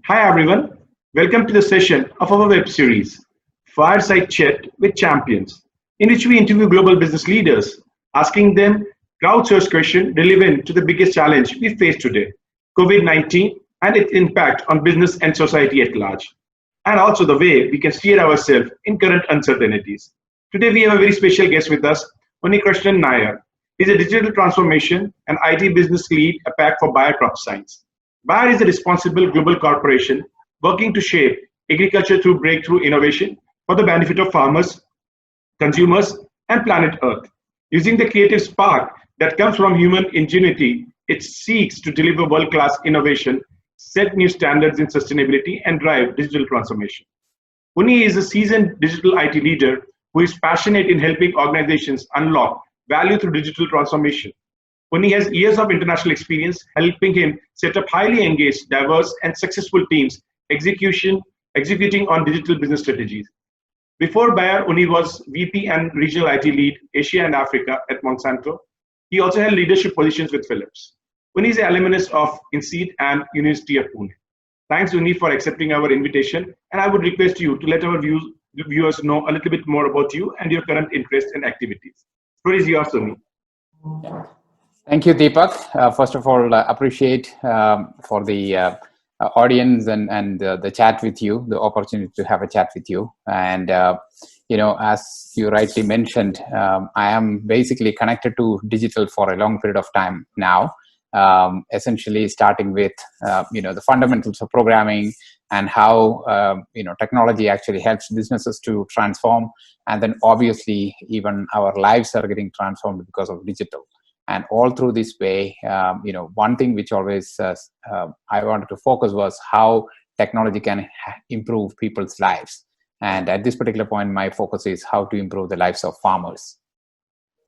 Hi everyone, welcome to the session of our web series, Fireside Chat with Champions, in which we interview global business leaders, asking them crowdsourced questions relevant to the biggest challenge we face today, COVID-19 and its impact on business and society at large, and also the way we can steer ourselves in current uncertainties. Today we have a very special guest with us, Unnikrishnan Nair. He's a digital transformation and IT business lead APAC for Bayer Crop Science. Bayer is a responsible global corporation working to shape agriculture through breakthrough innovation for the benefit of farmers, consumers, and planet Earth. Using the creative spark that comes from human ingenuity, it seeks to deliver world class innovation, set new standards in sustainability, and drive digital transformation. Unni is a seasoned digital IT leader who is passionate in helping organizations unlock value through digital transformation. Unni has years of international experience helping him set up highly engaged, diverse, and successful teams executing on digital business strategies. Before Bayer, Unni was VP and Regional IT Lead, Asia and Africa at Monsanto. He also held leadership positions with Philips. Unni is an alumnus of INSEAD and University of Pune. Thanks, Unni, for accepting our invitation. And I would request you to let our viewers know a little bit more about you and your current interests and activities. Floor is yours, Unni. Thank you, Deepak. First of all, appreciate for the audience and the chat with you, the opportunity to have a chat with you. And, as you rightly mentioned, I am basically connected to digital for a long period of time now, essentially starting with, the fundamentals of programming and how, technology actually helps businesses to transform. And then obviously, even our lives are getting transformed because of digital. And all through this way, one thing which always I wanted to focus was how technology can improve people's lives. And at this particular point, my focus is how to improve the lives of farmers.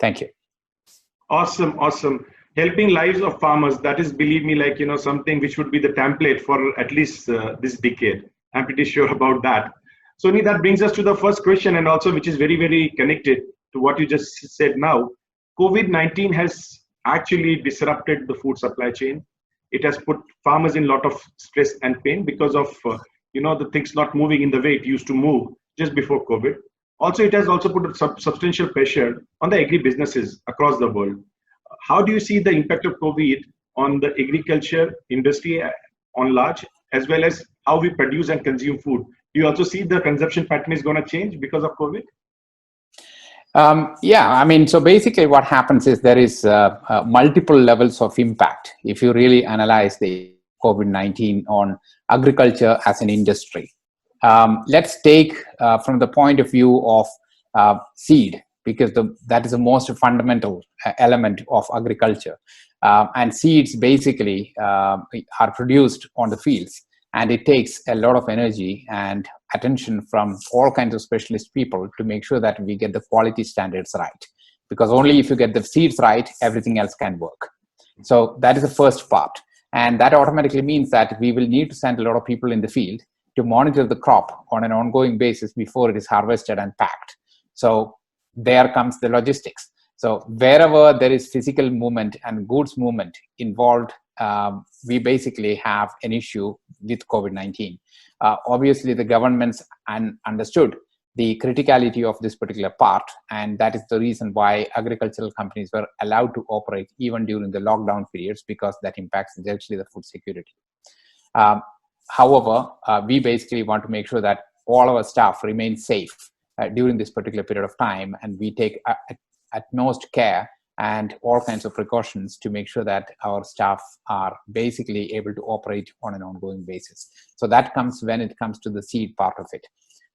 Thank you. Awesome. Helping lives of farmers, that is, believe me, something which would be the template for at least this decade. I'm pretty sure about that. So, Unni, that brings us to the first question, and also which is very, very connected to what you just said now. COVID-19 has actually disrupted the food supply chain. It has put farmers in a lot of stress and pain because of the things not moving in the way it used to move just before COVID. Also, it has also put a substantial pressure on the agri businesses across the world. How do you see the impact of COVID on the agriculture industry on large, as well as how we produce and consume food? Do you also see the consumption pattern is going to change because of COVID? So basically what happens is there is multiple levels of impact if you really analyze the COVID-19 on agriculture as an industry. Let's take from the point of view of seed, because that is the most fundamental element of agriculture. And seeds basically are produced on the fields. And it takes a lot of energy and attention from all kinds of specialist people to make sure that we get the quality standards right. Because only if you get the seeds right, everything else can work. So that is the first part. And that automatically means that we will need to send a lot of people in the field to monitor the crop on an ongoing basis before it is harvested and packed. So there comes the logistics. So wherever there is physical movement and goods movement involved, we basically have an issue with COVID-19. Obviously, the governments understood the criticality of this particular part, and that is the reason why agricultural companies were allowed to operate even during the lockdown periods, because that impacts actually the food security. However, we basically want to make sure that all our staff remain safe during this particular period of time, and we take utmost care and all kinds of precautions to make sure that our staff are basically able to operate on an ongoing basis. So that comes when it comes to the seed part of it.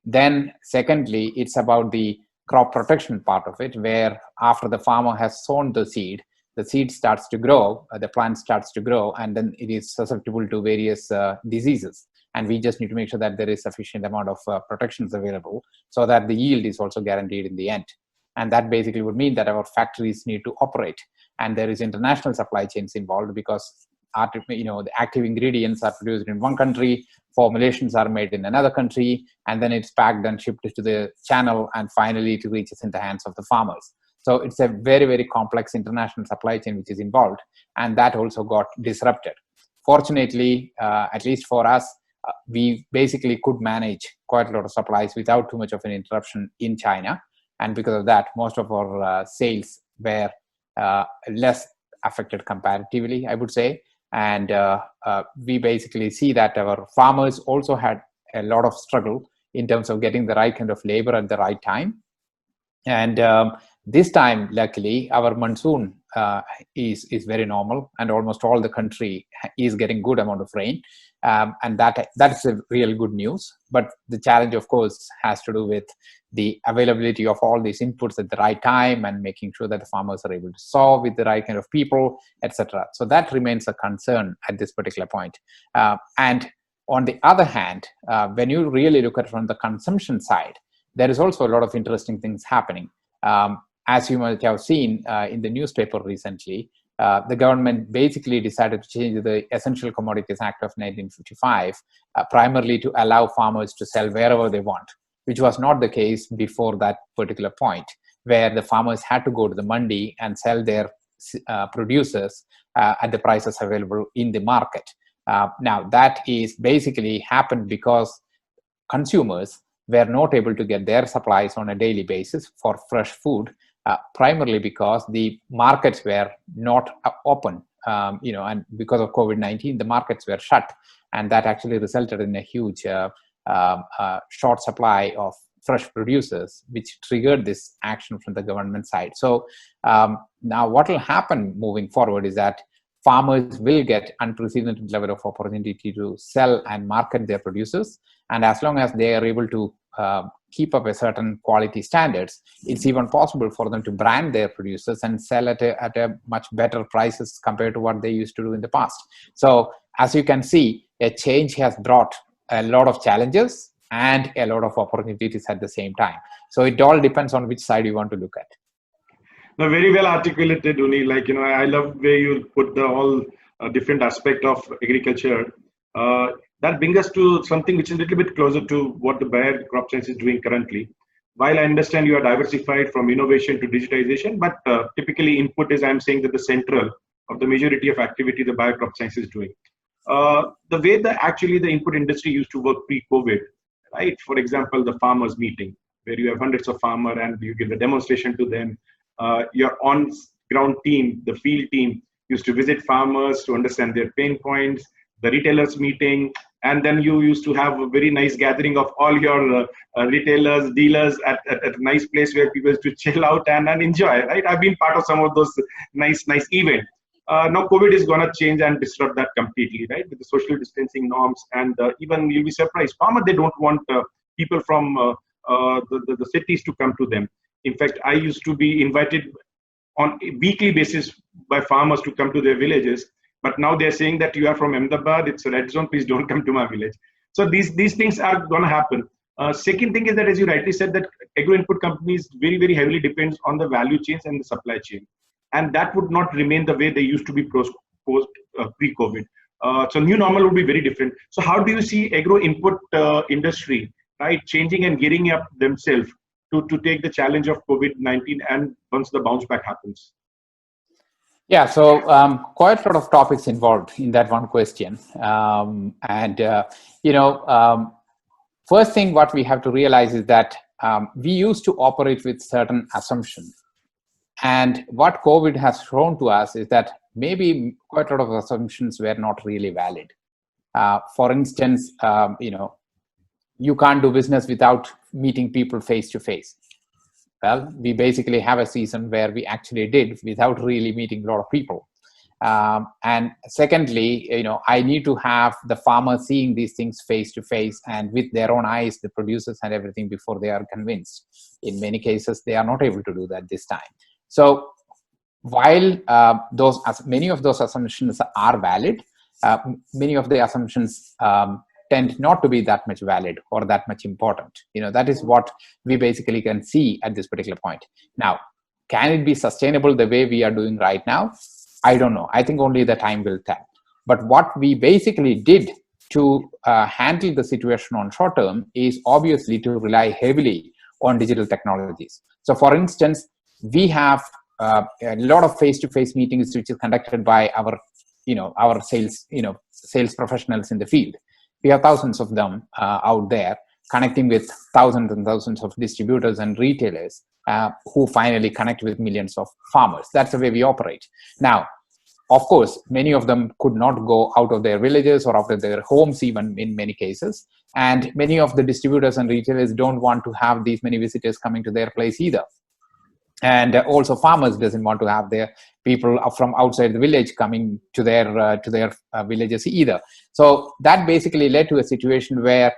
Then secondly, it's about the crop protection part of it, where after the farmer has sown the seed starts to grow, the plant starts to grow, and then it is susceptible to various diseases. And we just need to make sure that there is sufficient amount of protections available so that the yield is also guaranteed in the end. And that basically would mean that our factories need to operate. And there is international supply chains involved, because the active ingredients are produced in one country, formulations are made in another country, and then it's packed and shipped to the channel, and finally it reaches in the hands of the farmers. So it's a very, very complex international supply chain which is involved, and that also got disrupted. Fortunately, at least for us, we basically could manage quite a lot of supplies without too much of an interruption in China. And because of that, most of our sales were less affected comparatively, I would say. And we basically see that our farmers also had a lot of struggle in terms of getting the right kind of labor at the right time. And this time, luckily, our monsoon is very normal, and almost all the country is getting good amount of rain, and that's a real good news. But the challenge, of course, has to do with the availability of all these inputs at the right time and making sure that the farmers are able to sow with the right kind of people, etc. So that remains a concern at this particular point. And on the other hand, when you really look at it from the consumption side, there is also a lot of interesting things happening. As you might have seen in the newspaper recently, the government basically decided to change the Essential Commodities Act of 1955, primarily to allow farmers to sell wherever they want, which was not the case before that particular point, where the farmers had to go to the mandi and sell their producers at the prices available in the market. Now, that is basically happened because consumers were not able to get their supplies on a daily basis for fresh food, primarily because the markets were not open, and because of COVID-19, the markets were shut, and that actually resulted in a huge short supply of fresh producers, which triggered this action from the government side. So now what will happen moving forward is that farmers will get unprecedented level of opportunity to sell and market their producers, and as long as they are able to keep up a certain quality standards, it's even possible for them to brand their producers and sell at a much better prices compared to what they used to do in the past. So as you can see, a change has brought a lot of challenges and a lot of opportunities at the same time. So it all depends on which side you want to look at. No, very well articulated, Unni. I love where you put the all different aspect of agriculture. That brings us to something which is a little bit closer to what the Bayer Crop Science is doing currently. While I understand you are diversified from innovation to digitization, but typically input is, I'm saying that the central of the majority of activity the Bayer Crop Science is doing. The way actually the input industry used to work pre-COVID, right? For example, the farmers meeting, where you have hundreds of farmers and you give a demonstration to them. Your on-ground team, the field team, used to visit farmers to understand their pain points, the retailers meeting, and then you used to have a very nice gathering of all your retailers, dealers at a nice place where people used to chill out and enjoy, right? I've been part of some of those nice events. Now COVID is going to change and disrupt that completely, right? With the social distancing norms, and even you'll be surprised, farmers, they don't want people from the cities to come to them. In fact, I used to be invited on a weekly basis by farmers to come to their villages. But now they're saying that you are from Ahmedabad, it's a red zone, please don't come to my village. So these things are going to happen. Second thing is that, as you rightly said, that agro input companies very, very heavily depends on the value chains and the supply chain. And that would not remain the way they used to be pre-COVID. So new normal would be very different. So how do you see agro input industry, right, changing and gearing up themselves to take the challenge of COVID-19 and once the bounce back happens? Yeah, so quite a lot of topics involved in that one question. First thing what we have to realize is that we used to operate with certain assumptions. And what COVID has shown to us is that maybe quite a lot of assumptions were not really valid. For instance, you can't do business without meeting people face to face. Well, we basically have a season where we actually did without really meeting a lot of people. And secondly, I need to have the farmers seeing these things face to face and with their own eyes, the producers and everything, before they are convinced. In many cases, they are not able to do that this time. So while many of those assumptions are valid, many of the assumptions tend not to be that much valid or that much important. That is what we basically can see at this particular point. Now, can it be sustainable the way we are doing right now? I don't know. I think only the time will tell. But what we basically did to handle the situation on short term is obviously to rely heavily on digital technologies. So for instance, we have a lot of face-to-face meetings which is conducted by our sales professionals in the field. We have thousands of them out there, connecting with thousands and thousands of distributors and retailers who finally connect with millions of farmers. That's the way we operate. Now, of course, many of them could not go out of their villages or out of their homes, even in many cases. And many of the distributors and retailers don't want to have these many visitors coming to their place either. And also, farmers doesn't want to have their people from outside the village coming to their villages either. So that basically led to a situation where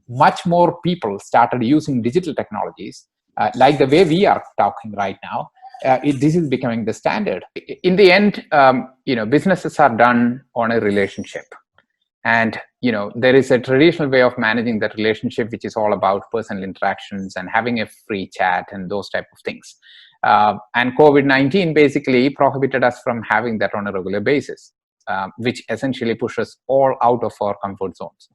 much more people started using digital technologies, like the way we are talking right now. This is becoming the standard. In the end, businesses are done on a relationship. And, there is a traditional way of managing that relationship, which is all about personal interactions and having a free chat and those type of things. And COVID-19 basically prohibited us from having that on a regular basis, which essentially pushes all out of our comfort zones.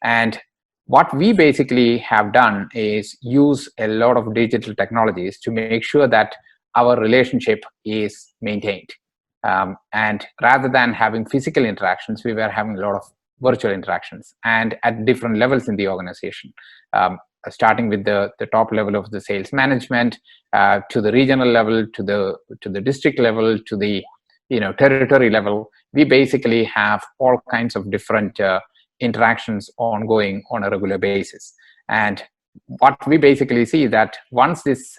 And what we basically have done is use a lot of digital technologies to make sure that our relationship is maintained. And rather than having physical interactions, we were having a lot of virtual interactions, and at different levels in the organization, starting with the top level of the sales management, to the regional level, to the district level, to the territory level. We basically have all kinds of different interactions ongoing on a regular basis. And what we basically see that once this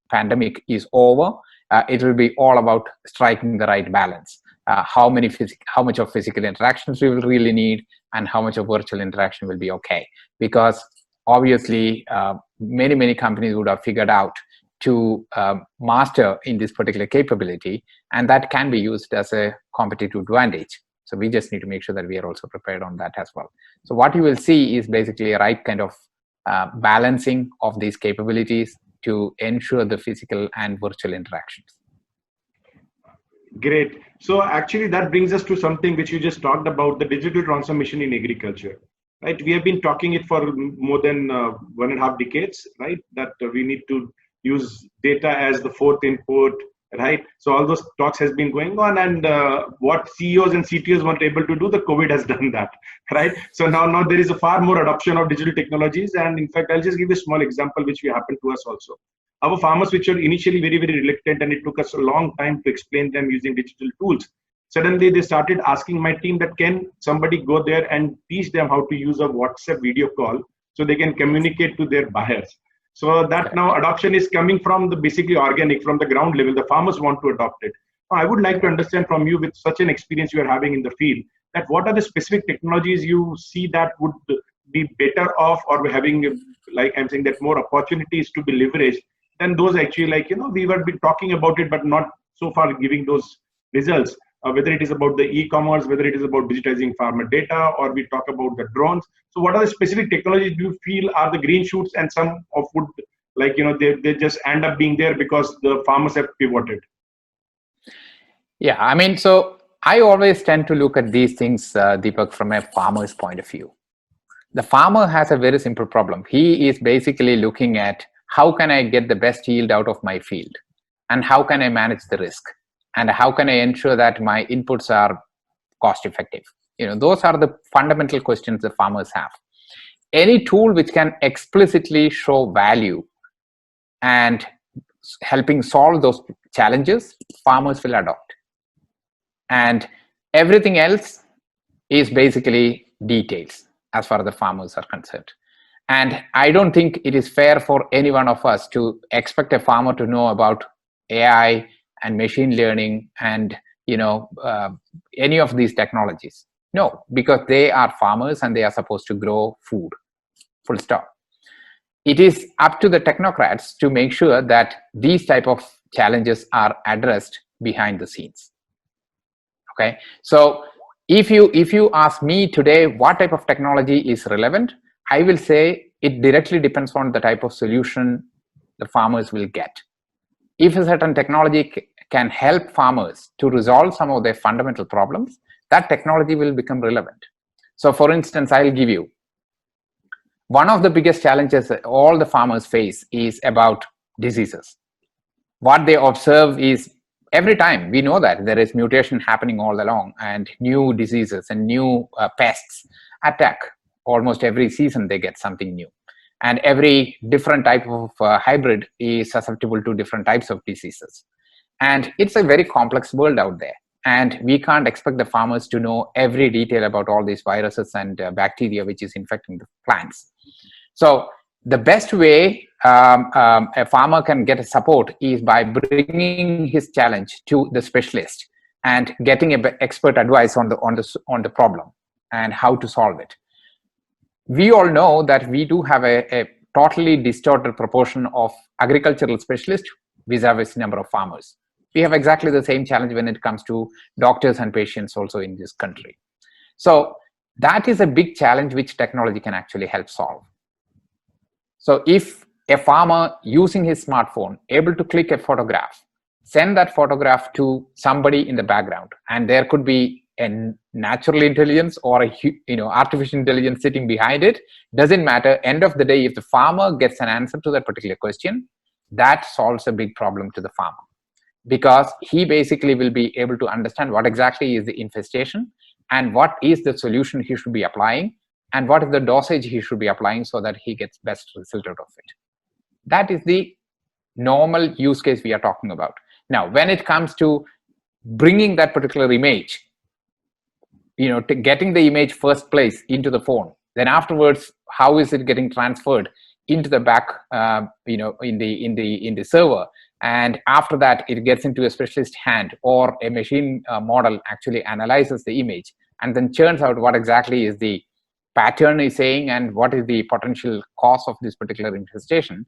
pandemic is over, it will be all about striking the right balance. How much of physical interactions we will really need, and how much of virtual interaction will be okay. Because obviously, many companies would have figured out to master in this particular capability, and that can be used as a competitive advantage. So we just need to make sure that we are also prepared on that as well. So what you will see is basically a right kind of balancing of these capabilities to ensure the physical and virtual interactions. Great. So actually that brings us to something which you just talked about, the digital transformation in agriculture, right? We have been talking it for more than 1.5 decades, right? That we need to use data as the fourth input, right? So all those talks has been going on, and what CEOs and CTOs weren't able to do, the COVID has done that, right? So now there is a far more adoption of digital technologies. And in fact, I'll just give a small example which happened to us also. Our farmers, which were initially very, very reluctant, and it took us a long time to explain them using digital tools. Suddenly they started asking my team that can somebody go there and teach them how to use a WhatsApp video call so they can communicate to their buyers. So that now adoption is coming from the basically organic, from the ground level. The farmers want to adopt it. Now, I would like to understand from you, with such an experience you are having in the field, that what are the specific technologies you see that would be better off, or having, like I'm saying, that more opportunities to be leveraged than those actually, we were been talking about it, but not so far giving those results. Whether it is about the e-commerce, whether it is about digitizing farmer data, or we talk about the drones. So what are the specific technologies do you feel are the green shoots, and some of would, they just end up being there because the farmers have pivoted? Yeah, I mean, so I always tend to look at these things, Deepak, from a farmer's point of view. The farmer has a very simple problem. He is basically looking at, how can I get the best yield out of my field? And how can I manage the risk? And how can I ensure that my inputs are cost effective? Those are the fundamental questions the farmers have. Any tool which can explicitly show value and helping solve those challenges, farmers will adopt. And everything else is basically details as far as the farmers are concerned. And I don't think it is fair for any one of us to expect a farmer to know about AI and machine learning and any of these technologies. No, because they are farmers and they are supposed to grow food, full stop. It is up to the technocrats to make sure that these type of challenges are addressed behind the scenes. Okay, so if you ask me today what type of technology is relevant, I will say it directly depends on the type of solution the farmers will get. If a certain technology can help farmers to resolve some of their fundamental problems, that technology will become relevant. So for instance, I'll give you one of the biggest challenges that all the farmers face is about diseases. What they observe is, every time we know that there is mutation happening all along, and new diseases and new pests attack. Almost every season they get something new, and every different type of hybrid is susceptible to different types of diseases. And it's a very complex world out there, and we can't expect the farmers to know every detail about all these viruses and bacteria which is infecting the plants. So the best way a farmer can get a support is by bringing his challenge to the specialist and getting expert advice on the problem and how to solve it. We all know that we do have a totally distorted proportion of agricultural specialists vis-a-vis number of farmers. We have exactly the same challenge when it comes to doctors and patients also in this country. So that is a big challenge which technology can actually help solve. So if a farmer using his smartphone able to click a photograph, send that photograph to somebody in the background, and there could be a natural intelligence or a artificial intelligence sitting behind it, doesn't matter. End of the day, if the farmer gets an answer to that particular question, that solves a big problem to the farmer, because he basically will be able to understand what exactly is the infestation and what is the solution he should be applying and what is the dosage he should be applying so that he gets best result out of it. That is the normal use case we are talking about. Now, when it comes to bringing that particular image, to getting the image first place into the phone, then afterwards, how is it getting transferred into the back, in the server, and after that, it gets into a specialist hand, or a machine model actually analyzes the image and then churns out what exactly is the pattern is saying and what is the potential cause of this particular infestation,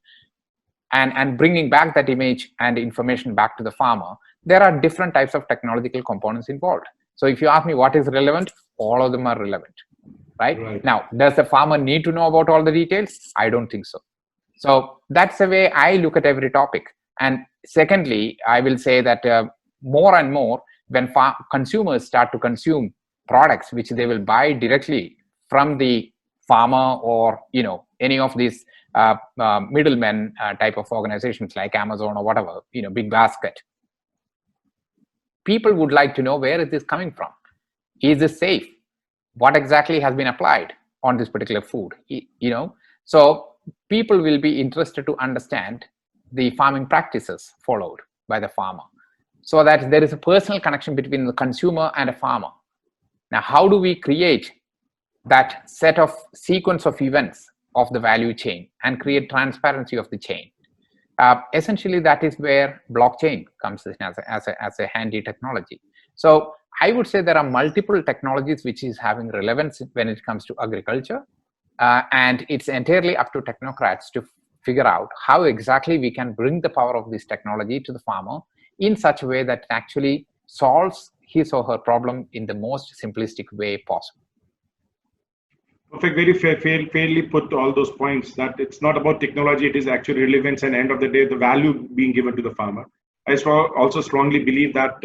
and bringing back that image and information back to the farmer. There are different types of technological components involved. So if you ask me what is relevant, all of them are relevant, right? Now, does the farmer need to know about all the details? I don't think so. So that's the way I look at every topic. And secondly, I will say that more and more, when consumers start to consume products which they will buy directly from the farmer or any of these middlemen type of organizations like Amazon or whatever, big basket, people would like to know where it is coming from. Is this safe? What exactly has been applied on this particular food? So people will be interested to understand the farming practices followed by the farmer, so that there is a personal connection between the consumer and a farmer. Now, how do we create that set of sequence of events of the value chain and create transparency of the chain? Essentially, that is where blockchain comes in as a handy technology. So I would say there are multiple technologies which is having relevance when it comes to agriculture, and it's entirely up to technocrats to figure out how exactly we can bring the power of this technology to the farmer in such a way that it actually solves his or her problem in the most simplistic way possible. Perfect. Very fairly put all those points, that it's not about technology, it is actually relevance, and end of the day, the value being given to the farmer. I also strongly believe that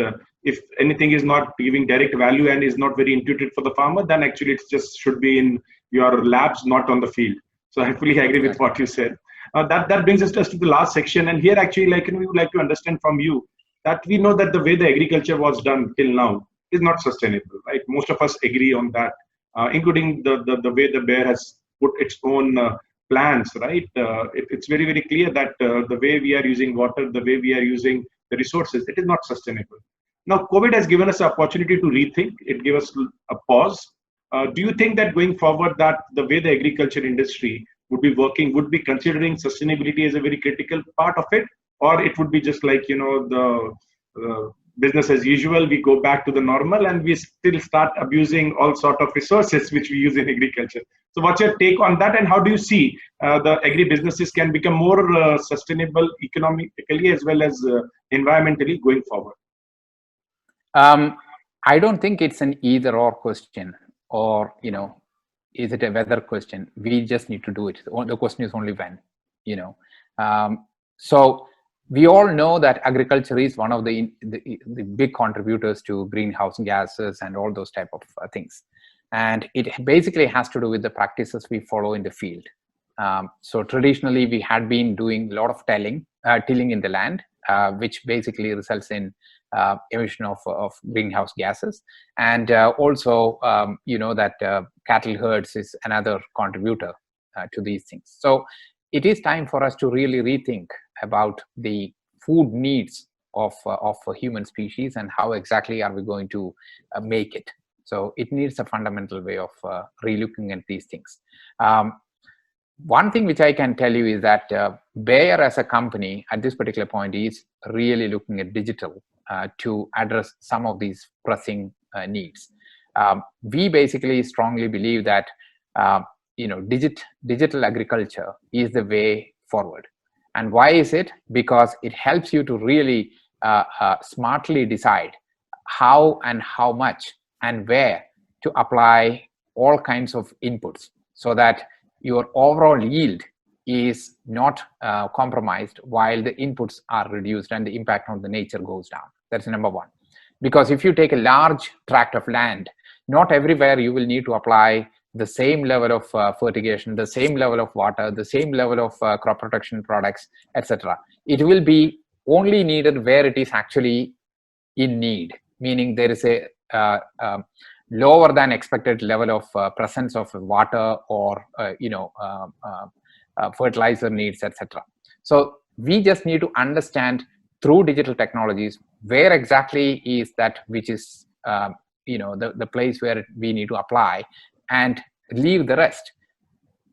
if anything is not giving direct value and is not very intuitive for the farmer, then actually it just should be in your labs, not on the field. So I fully agree with what you said. That brings us to the last section, and here actually we would like to understand from you that we know that the way the agriculture was done till now is not sustainable, right? Most of us agree on that, including the way the bear has put its own plans, right? It's very clear that the way we are using water, the way we are using the resources, it is not sustainable. Now, COVID has given us an opportunity to rethink. It gave us a pause. Do you think that going forward, that the way the agriculture industry would be working, would be considering sustainability as a very critical part of it, or it would be just like the business as usual, we go back to the normal and we still start abusing all sort of resources which we use in agriculture? So what's your take on that, and how do you see the agri-businesses can become more sustainable economically as well as environmentally going forward? I don't think it's an either or question, or is it a whether question. We just need to do it. The question is only when. So we all know that agriculture is one of the big contributors to greenhouse gases and all those type of things. And it basically has to do with the practices we follow in the field. So traditionally, we had been doing a lot of tilling tilling in the land, which basically results in emission of greenhouse gases. And also, that cattle herds is another contributor to these things. So it is time for us to really rethink about the food needs of a human species and how exactly are we going to make it. So it needs a fundamental way of relooking at these things. One thing which I can tell you is that Bayer as a company at this particular point is really looking at digital to address some of these pressing needs. We basically strongly believe that digital agriculture is the way forward. And why is it? Because it helps you to really smartly decide how and how much and where to apply all kinds of inputs so that your overall yield is not compromised while the inputs are reduced and the impact on the nature goes down. That's number one. Because if you take a large tract of land, not everywhere you will need to apply the same level of fertigation, the same level of water, the same level of crop protection products, etc. It will be only needed where it is actually in need, meaning there is a lower than expected level of presence of water or fertilizer needs, etc. So we just need to understand through digital technologies where exactly is that which is the place where we need to apply and leave the rest.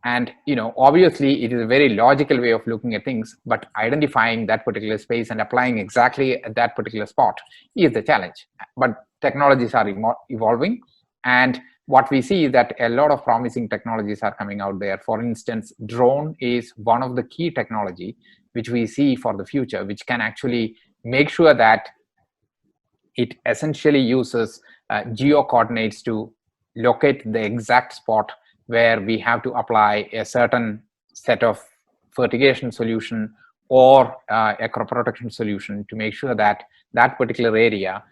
And obviously it is a very logical way of looking at things, but identifying that particular space and applying exactly at that particular spot is the challenge. But technologies are evolving, and what we see is that a lot of promising technologies are coming out there. For instance, drone is one of the key technology which we see for the future, which can actually make sure that it essentially uses geo coordinates to locate the exact spot where we have to apply a certain set of fertigation solution or a crop protection solution to make sure that that particular area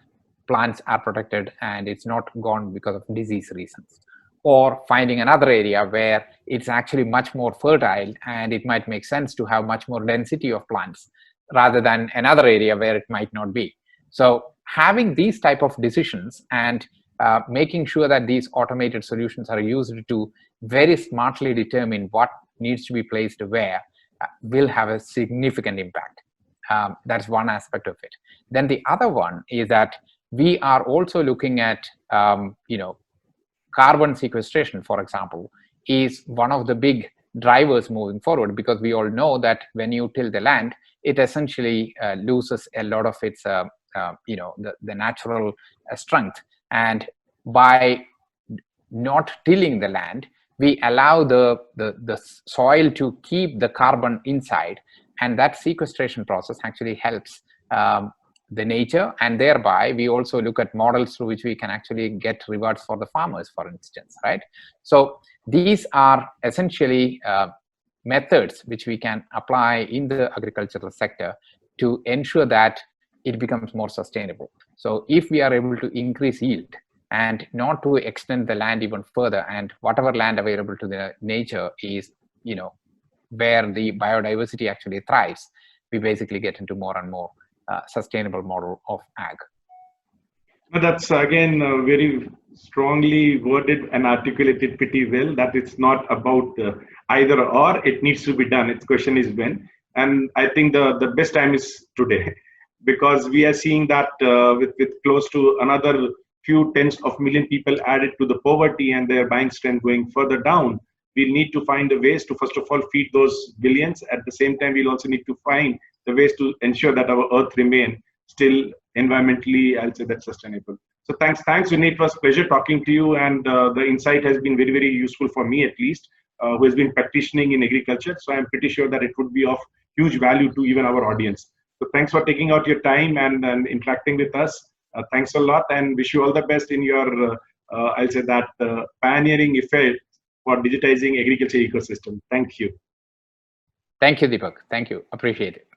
plants are protected and it's not gone because of disease reasons, or finding another area where it's actually much more fertile and it might make sense to have much more density of plants rather than another area where it might not be. So having these type of decisions and making sure that these automated solutions are used to very smartly determine what needs to be placed where will have a significant impact. That's one aspect of it. Then the other one is that we are also looking at carbon sequestration, for example, is one of the big drivers moving forward, because we all know that when you till the land, it essentially loses a lot of its the natural strength. And by not tilling the land, we allow the soil to keep the carbon inside, and that sequestration process actually helps the nature, and thereby we also look at models through which we can actually get rewards for the farmers, for instance, right? So these are essentially methods which we can apply in the agricultural sector to ensure that it becomes more sustainable. So if we are able to increase yield and not to extend the land even further, and whatever land available to the nature is where the biodiversity actually thrives, we basically get into more and more sustainable model of ag. That's again very strongly worded and articulated pretty well, that it's not about either or, it needs to be done. Its question is when. And I think the best time is today, because we are seeing that with close to another few tens of million people added to the poverty and their buying strength going further down, we'll need to find the ways to first of all feed those billions. At the same time, we'll also need to find the ways to ensure that our earth remain still environmentally, I'll say, that sustainable. So thanks Unni. It was a pleasure talking to you, and the insight has been very, very useful for me, at least, who has been practicing in agriculture. So I'm pretty sure that it would be of huge value to even our audience. So thanks for taking out your time and interacting with us. Thanks a lot, and wish you all the best in your, I'll say that, pioneering effort for digitizing agriculture ecosystem. Thank you. Thank you, Deepak. Thank you. Appreciate it.